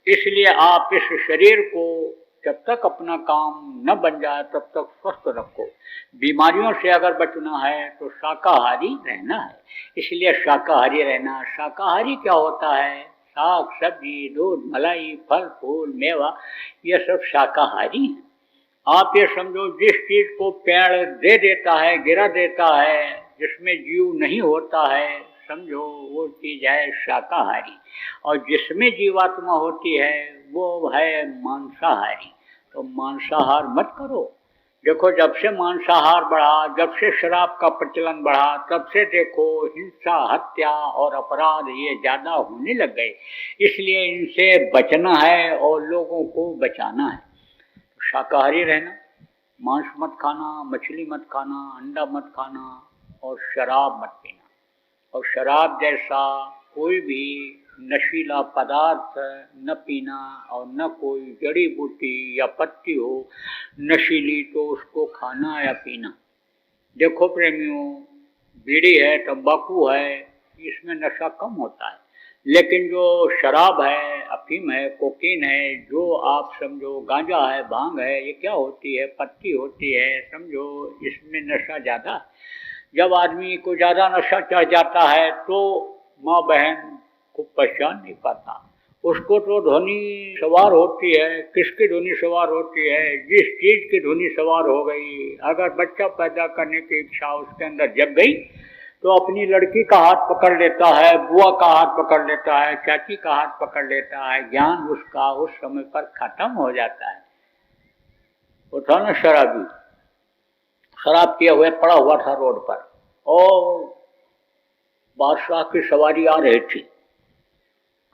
इसलिए आप इस शरीर को जब तक अपना काम न बन जाए तब तक स्वस्थ रखो। बीमारियों से अगर बचना है तो शाकाहारी रहना है, इसलिए शाकाहारी रहना। शाकाहारी क्या होता है? साग सब्जी, दूध, मलाई, फल फूल, मेवा, ये सब शाकाहारी है। आप ये समझो, जिस चीज को पेड़ दे देता है, गिरा देता है, जिसमें जीव नहीं होता है, समझो वो चीज है शाकाहारी। और जिसमें जीवात्मा होती है वो है मांसाहारी। तो मांसाहार मत करो। देखो, जब से मांसाहार बढ़ा, जब से शराब का प्रचलन बढ़ा, तब से देखो हिंसा, हत्या और अपराध ये ज्यादा होने लग गए। इसलिए इनसे बचना है और लोगों को बचाना है। शाकाहारी रहना, मांस मत खाना, मछली मत खाना, अंडा मत खाना और शराब मत पीना। और शराब जैसा कोई भी नशीला पदार्थ न पीना, और न कोई जड़ी बूटी या पत्ती हो नशीली तो उसको खाना या पीना। देखो प्रेमियों, बीड़ी है, तंबाकू है, इसमें नशा कम होता है, लेकिन जो शराब है, अफीम है, कोकीन है, जो आप समझो गांजा है, भांग है, ये क्या होती है? पत्ती होती है, समझो इसमें नशा ज़्यादा। जब आदमी को ज़्यादा नशा चढ़ जाता है तो माँ बहन को पहचान नहीं पाता। उसको तो धुनी सवार होती है। किसकी धुनी सवार होती है? जिस चीज़ की धुनी सवार हो गई। अगर बच्चा पैदा करने की इच्छा उसके अंदर जग गई तो अपनी लड़की का हाथ पकड़ लेता है, बुआ का हाथ पकड़ लेता है, चाची का हाथ पकड़ लेता है। ज्ञान उसका उस समय पर खत्म हो जाता है। वो था ना शराबी, शराब किए हुए पड़ा हुआ था रोड पर, और बादशाह की सवारी आ रही थी।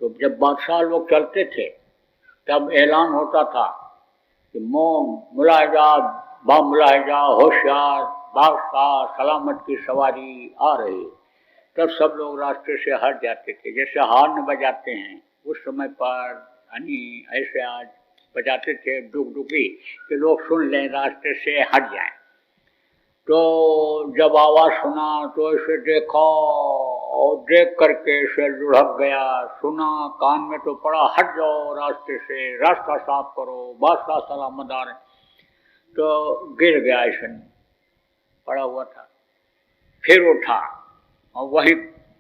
तो जब बादशाह लोग चलते थे तब ऐलान होता था कि मुलाहिजा, बामुलाहिजा, होशियार, बादशाह सलामत की सवारी आ रही। तब सब लोग रास्ते से हट जाते थे। जैसे हॉर्न बजाते हैं उस समय पर, यानी ऐसे आज बजाते थे डुगडुगी कि लोग सुन लें, रास्ते से हट जाएं। तो जब आवाज़ सुना तो इसे देखा, और देख करके इसे लुढ़क गया। सुना, कान में तो पड़ा, हट जाओ रास्ते से, रास्ता साफ करो, बादशाह सलामत आ रहे। तो गिर गया, ऐसे पड़ा हुआ था। फिर उठा और वहीं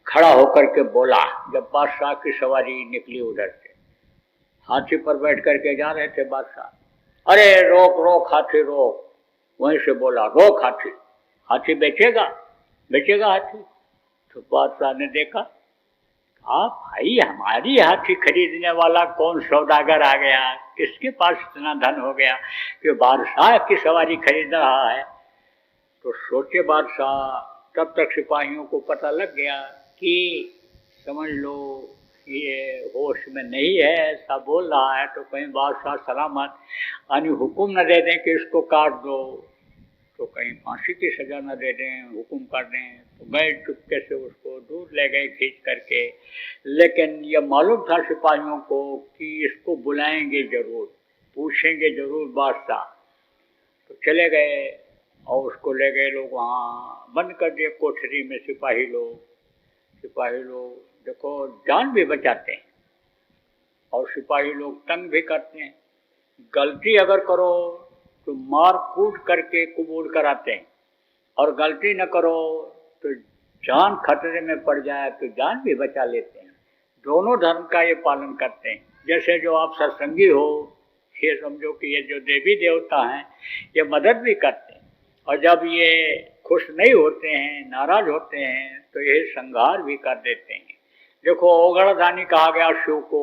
खड़ा होकर के बोला, जब बादशाह की सवारी निकली उधर से, हाथी पर बैठ करके जा रहे थे बादशाह। अरे रोक रोक हाथी रोक। वहीं से बोला, रोक हाथी, हाथी बेचेगा, बेचेगा हाथी। तो बादशाह ने देखा, हाँ भाई, हमारी हाथी खरीदने वाला कौन सौदागर आ गया, किसके पास इतना धन हो गया कि बादशाह की सवारी खरीद रहा है। तो सोचे बादशाह, तब तक सिपाहियों को पता लग गया कि समझ लो ये होश में नहीं है, ऐसा बोल रहा है तो कहीं बादशाह सलामत यानी हुक्म न दे दें कि इसको काट दो, तो कहीं फांसी की सजा न दे दें, हुक्म कर दें। तो गए चुपके से, उसको दूर ले गए खींच करके। लेकिन ये मालूम था सिपाहियों को कि इसको बुलाएंगे जरूर, पूछेंगे जरूर बादशाह। तो चले गए और उसको ले गए लोग, वहाँ बंद कर दिए कोठरी में सिपाही लोग। सिपाही लोग देखो जान भी बचाते हैं और सिपाही लोग तंग भी करते हैं। गलती अगर करो तो मार कूट करके कबूल कराते हैं, और गलती न करो तो जान खतरे में पड़ जाए तो जान भी बचा लेते हैं। दोनों धर्म का ये पालन करते हैं। जैसे जो आप सत्संगी हो, ये समझो कि ये जो देवी देवता हैं ये मदद भी करते हैं, और जब ये खुश नहीं होते हैं, नाराज होते हैं, तो ये संहार भी कर देते हैं। देखो ओगड़दानी कहा गया शिव को,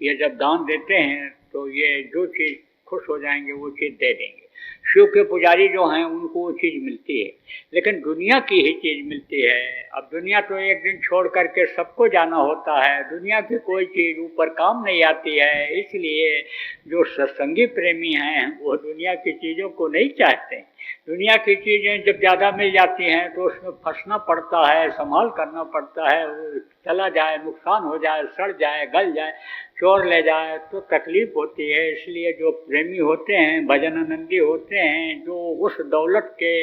ये जब दान देते हैं तो ये जो चीज़ खुश हो जाएंगे वो चीज़ दे देंगे। शिव के पुजारी जो हैं उनको वो चीज़ मिलती है, लेकिन दुनिया की ही चीज़ मिलती है। अब दुनिया तो एक दिन छोड़ करके सबको जाना होता है, दुनिया की कोई चीज़ ऊपर काम नहीं आती है। इसलिए जो सत्संगी प्रेमी हैं वो दुनिया की चीज़ों को नहीं चाहते। दुनिया की चीज़ें जब ज़्यादा मिल जाती हैं तो उसमें फंसना पड़ता है, संभाल करना पड़ता है, चला जाए, नुकसान हो जाए, सड़ जाए, गल जाए, चोर ले जाए तो तकलीफ होती है। इसलिए जो प्रेमी होते हैं, भजनानंदी होते हैं, जो उस दौलत के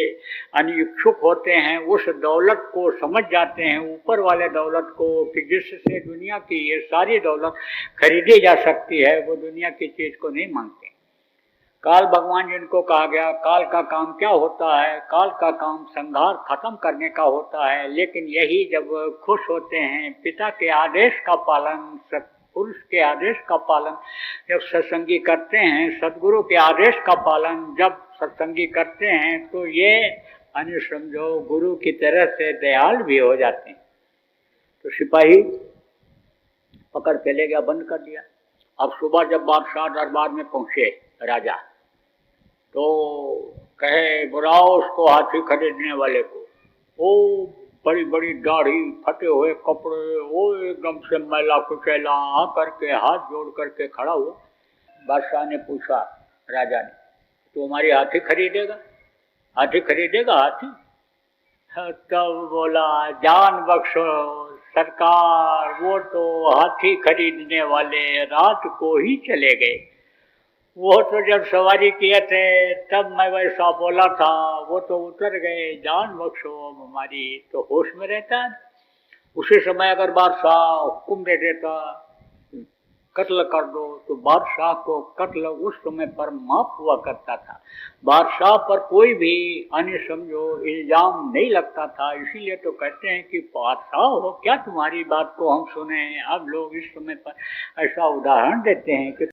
अनिच्छुक होते हैं, उस दौलत को समझ जाते हैं, ऊपर वाले दौलत को, कि जिससे दुनिया की ये सारी दौलत खरीदी जा सकती है, वो दुनिया की चीज को नहीं मांगते। काल भगवान जिनको कहा गया, काल का काम क्या होता है? काल का काम संहार खत्म करने का होता है। लेकिन यही जब खुश होते हैं, पिता के आदेश का पालन, पुरुष के आदेश का पालन जब सत्संगी करते हैं, सदगुरु के आदेश का पालन जब सत्संगी करते हैं, तो ये अन्य समझो गुरु की तरह से दयाल भी हो जाते हैं। तो सिपाही पकड़ के ले गया, बंद कर दिया। अब सुबह जब बादशाह दरबार में पहुंचे राजा, तो कहे बुलाओ उसको हाथी खरीदने वाले को। ओ बड़ी बड़ी दाढ़ी, फटे हुए कपड़े, वो एकदम से मैला कुचैला करके हाथ जोड़ करके खड़ा हुआ। बादशाह ने पूछा राजा ने, तो हमारी हाथी खरीदेगा? हाथी खरीदेगा हाथी? तब बोला जान बख्शो सरकार, वो तो हाथी खरीदने वाले रात को ही चले गए। वो तो जब सवारी किए थे तब मैं वैसा बोला था, वो तो उतर गए, जान बख्शो अब हमारी। तो होश में रहता है। उसी समय अगर बादशाह हुक्म दे देता कत्ल कर दो, तो बादशाह को कत्ल उस समय पर माफ हुआ करता था। बादशाह पर कोई भी अन्य समझो इल्जाम नहीं लगता था। इसीलिए तो कहते हैं कि बादशाह हो क्या तुम्हारी बात को हम सुने। अब लोग इस समय पर ऐसा उदाहरण देते हैं कि